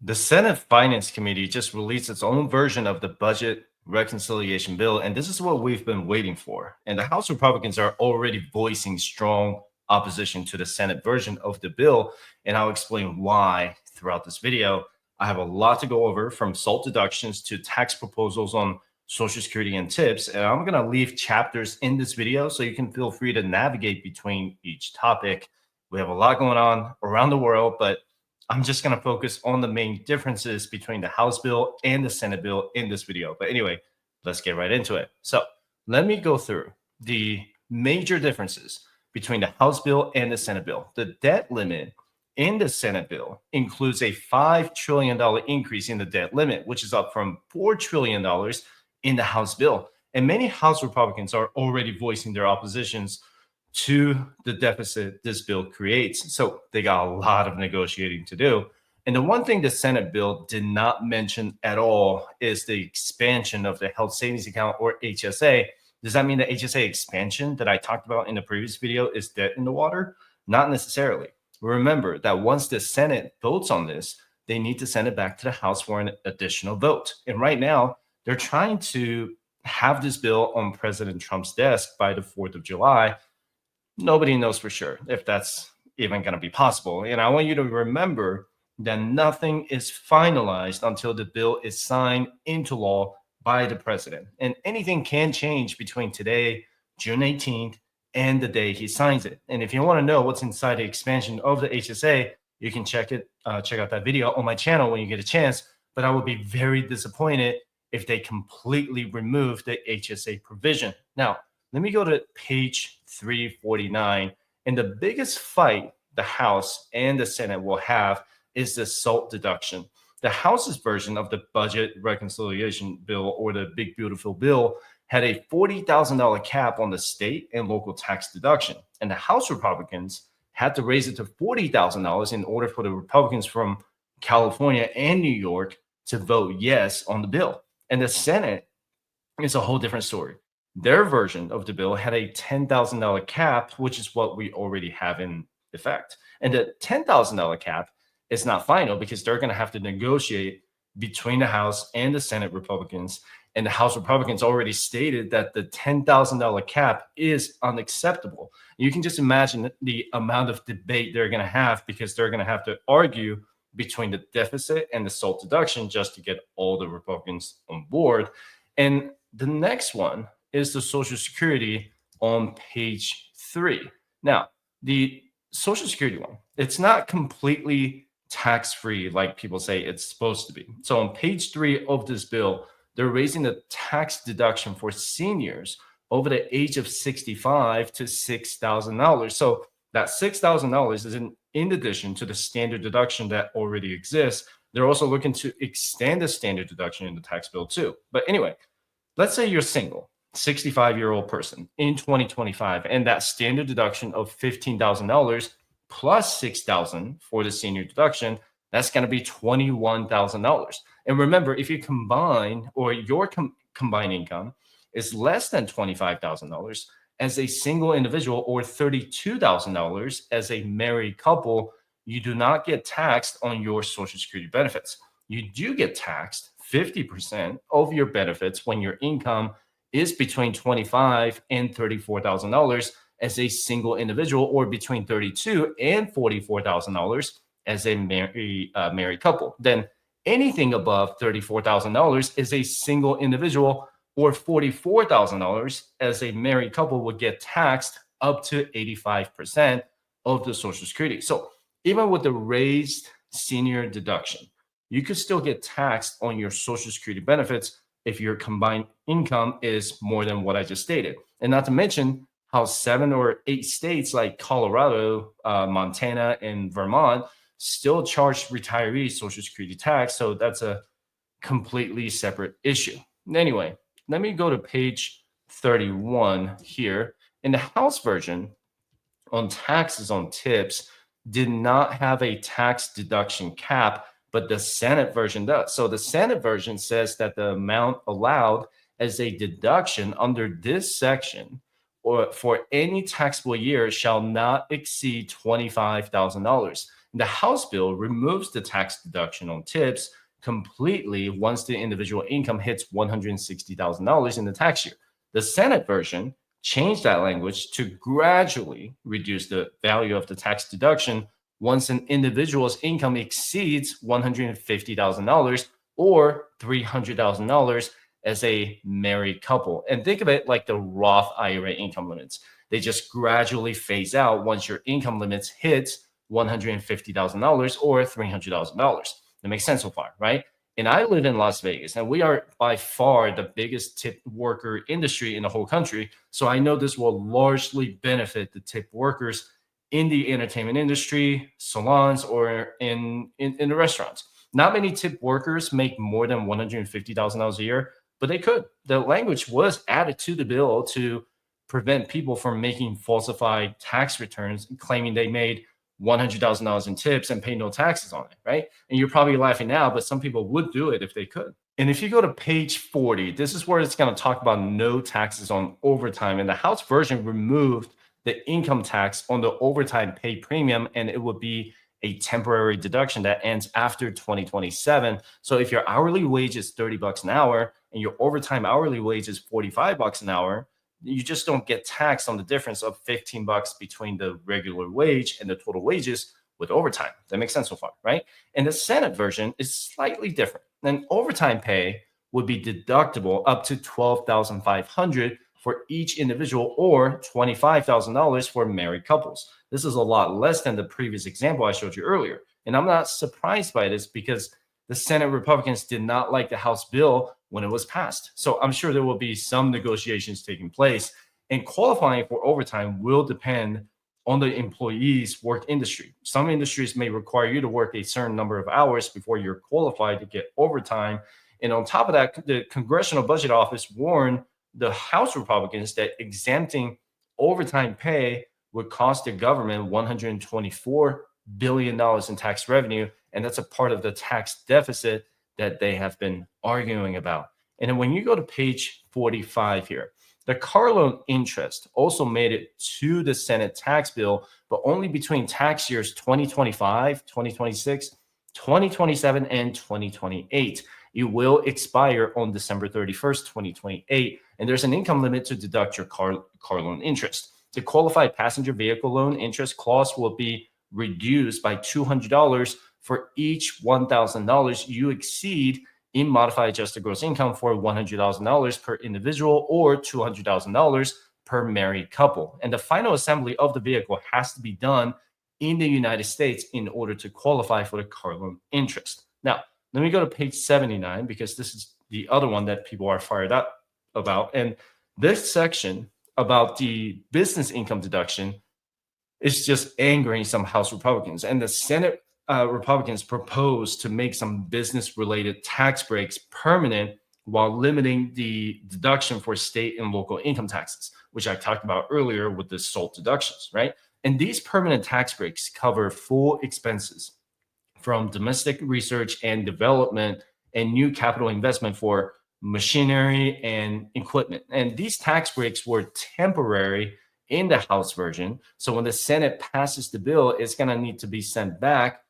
The Senate Finance Committee just released its own version of the budget reconciliation bill, and this is what we've been waiting for. And the House Republicans are already voicing strong opposition to the Senate version of the bill, and I'll explain why throughout this video. I have a lot to go over, from SALT deductions to tax proposals on Social Security and tips, and I'm going to leave chapters in this video so you can feel free to navigate between each topic. We have a lot going on around the world, but I'm just going to focus on the main differences between the House bill and the Senate bill in this video. But anyway, let's get right into it. So let me go through the major differences between the House bill and the Senate bill. The debt limit in the Senate bill includes a $5 trillion increase in the debt limit, which is up from $4 trillion in the House bill. And many House Republicans are already voicing their oppositions to the deficit this bill creates. So they got a lot of negotiating to do. And the one thing the Senate bill did not mention at all is the expansion of the health savings account, or HSA. Does that mean the HSA expansion that I talked about in the previous video is dead in the water? Not necessarily. Remember that once the Senate votes on this, they need to send it back to the House for an additional vote. And right now, they're trying to have this bill on President Trump's desk by the 4th of July. Nobody knows for sure if that's even going to be possible. And I want you to remember that nothing is finalized until the bill is signed into law by the president. And anything can change between today, June 18th, and the day he signs it. And if you want to know what's inside the expansion of the HSA, you can check out that video on my channel when you get a chance. But I would be very disappointed if they completely remove the HSA provision. Now, let me go to page 349. And the biggest fight the House and the Senate will have is the SALT deduction. The House's version of the budget reconciliation bill, or the Big Beautiful Bill, had a $40,000 cap on the state and local tax deduction. And the House Republicans had to raise it to $40,000 in order for the Republicans from California and New York to vote yes on the bill. And the Senate is a whole different story. Their version of the bill had a $10,000 cap, which is what we already have in effect. And the $10,000 cap is not final because they're going to have to negotiate between the House and the Senate Republicans. And the House Republicans already stated that the $10,000 cap is unacceptable. You can just imagine the amount of debate they're going to have, because they're going to have to argue between the deficit and the SALT deduction just to get all the Republicans on board. And the next one is the Social Security on page 3. Now, the Social Security one, it's not completely tax-free like people say it's supposed to be. So on page 3 of this bill, they're raising the tax deduction for seniors over the age of 65 to $6,000. So that $6,000 is in addition to the standard deduction that already exists. They're also looking to extend the standard deduction in the tax bill too. But anyway, let's say you're single, 65-year-old person in 2025, and that standard deduction of $15,000 plus $6,000 for the senior deduction, that's going to be $21,000. And remember, if you combine, or your combined income is less than $25,000 as a single individual, or $32,000 as a married couple, you do not get taxed on your Social Security benefits. You do get taxed 50% of your benefits when your income is between $25,000 and $34,000 as a single individual, or between $32,000 and $44,000 as a married couple. Then anything above $34,000 is a single individual, or $44,000 as a married couple would get taxed up to 85% of the Social Security. So even with the raised senior deduction, you could still get taxed on your Social Security benefits if your combined income is more than what I just stated. And not to mention how 7 or 8 states like Colorado, Montana, and Vermont still charge retirees Social Security tax. So that's a completely separate issue. Anyway, let me go to page 31 here. In the House version on taxes on tips did not have a tax deduction cap, but the Senate version does. So the Senate version says that the amount allowed as a deduction under this section or for any taxable year shall not exceed $25,000. The House bill removes the tax deduction on tips completely once the individual income hits $160,000 in the tax year. The Senate version changed that language to gradually reduce the value of the tax deduction once an individual's income exceeds $150,000 or $300,000 as a married couple. And think of it like the Roth IRA income limits. They just gradually phase out once your income limits hits $150,000 or $300,000. That makes sense so far, right? And I live in Las Vegas, and we are by far the biggest tip worker industry in the whole country. So I know this will largely benefit the tip workers in the entertainment industry, salons, or in the restaurants. Not many tip workers make more than $150,000 a year, but they could. The language was added to the bill to prevent people from making falsified tax returns and claiming they made $100,000 in tips and pay no taxes on it, right? And you're probably laughing now, but some people would do it if they could. And if you go to page 40, this is where it's going to talk about no taxes on overtime. And the House version removed the income tax on the overtime pay premium, and it would be a temporary deduction that ends after 2027. So if your hourly wage is $30 an hour and your overtime hourly wage is $45 an hour, you just don't get taxed on the difference of $15 between the regular wage and the total wages with overtime. That makes sense so far, right? And the Senate version is slightly different. Then overtime pay would be deductible up to $12,500 for each individual or $25,000 for married couples. This is a lot less than the previous example I showed you earlier. And I'm not surprised by this because the Senate Republicans did not like the House bill when it was passed. So I'm sure there will be some negotiations taking place. And qualifying for overtime will depend on the employee's work industry. Some industries may require you to work a certain number of hours before you're qualified to get overtime. And on top of that, the Congressional Budget Office warned the House Republicans that exempting overtime pay would cost the government $124 billion in tax revenue. And that's a part of the tax deficit that they have been arguing about. And then when you go to page 45 here, the car loan interest also made it to the Senate tax bill, but only between tax years 2025, 2026, 2027, and 2028. It will expire on December 31st, 2028. And there's an income limit to deduct your car loan interest. The qualified passenger vehicle loan interest clause will be reduced by $200 for each $1,000 you exceed in modified adjusted gross income for $100,000 per individual or $200,000 per married couple. And the final assembly of the vehicle has to be done in the United States in order to qualify for the car loan interest. Now, let me go to page 79 because this is the other one that people are fired up about. And this section about the business income deduction is just angering some House Republicans. And the Senate Republicans proposed to make some business-related tax breaks permanent while limiting the deduction for state and local income taxes, which I talked about earlier with the SALT deductions, right? And these permanent tax breaks cover full expenses from domestic research and development and new capital investment for machinery and equipment. And these tax breaks were temporary in the House version. So when the Senate passes the bill, it's going to need to be sent back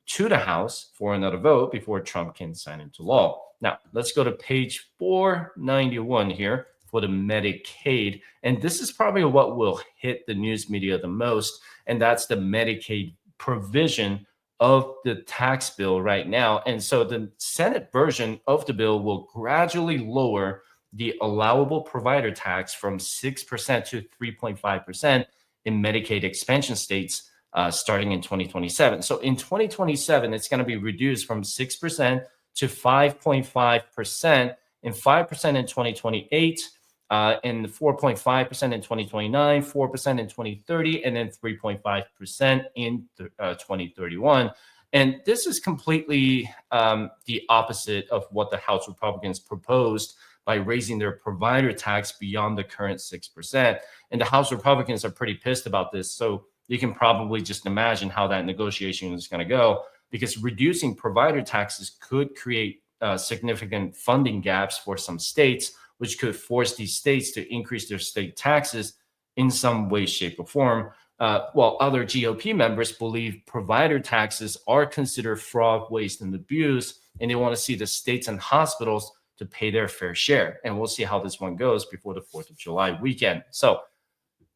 to the House for another vote before Trump can sign into law. Now, let's go to page 491 here for the Medicaid. And this is probably what will hit the news media the most. And that's the Medicaid provision of the tax bill right now. And so the Senate version of the bill will gradually lower the allowable provider tax from 6% to 3.5% in Medicaid expansion states starting in 2027. So in 2027, it's going to be reduced from 6% to 5.5% and 5% in 2028, and 4.5% in 2029, 4% in 2030, and then 3.5% in 2031. And this is completely the opposite of what the House Republicans proposed by raising their provider tax beyond the current 6%. And the House Republicans are pretty pissed about this. So you can probably just imagine how that negotiation is going to go, because reducing provider taxes could create significant funding gaps for some states, which could force these states to increase their state taxes in some way, shape, or form, while other GOP members believe provider taxes are considered fraud, waste, and abuse, and they want to see the states and hospitals to pay their fair share. And we'll see how this one goes before the 4th of July weekend. So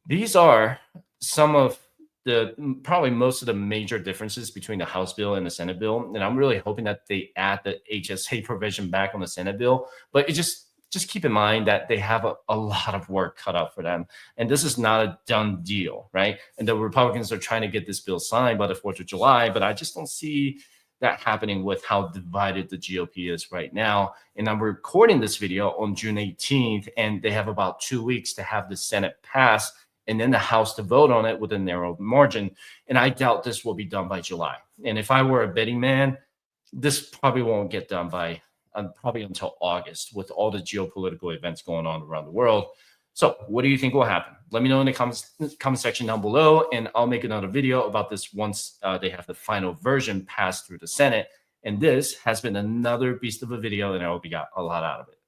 these are some of the probably most of the major differences between the House bill and the Senate bill. And I'm really hoping that they add the HSA provision back on the Senate bill. But it just keep in mind that they have a lot of work cut out for them. And this is not a done deal, right? And the Republicans are trying to get this bill signed by the 4th of July, but I just don't see that happening with how divided the GOP is right now. And I'm recording this video on June 18th, and they have about 2 weeks to have the Senate pass and then the House to vote on it with a narrow margin. And I doubt this will be done by July. And if I were a betting man, this probably won't get done by probably until August with all the geopolitical events going on around the world. So what do you think will happen? Let me know in the comment section down below, and I'll make another video about this once they have the final version passed through the Senate. And this has been another beast of a video, and I hope you got a lot out of it.